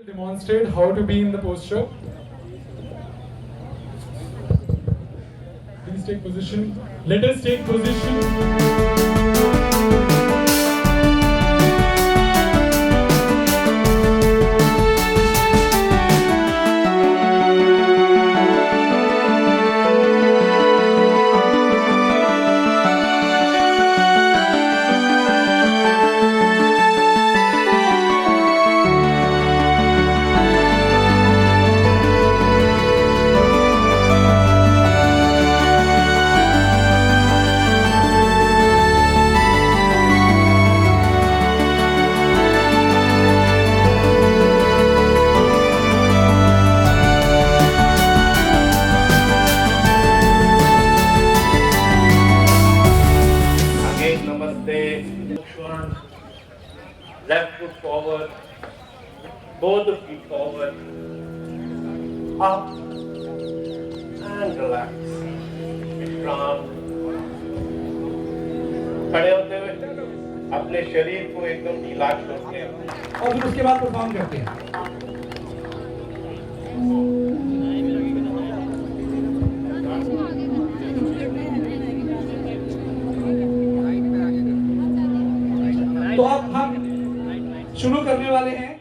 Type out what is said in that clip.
Demonstrate how to be in the posture. Please take position. Let us take position. Left foot forward, both the feet forward, up and relax. Calm. खड़े होते हुए अपने शरीर को एकदम ढीला छोड़ते हैं और फिर उसके बाद परफॉर्म करते हैं। तो अब हम शुरू करने वाले हैं।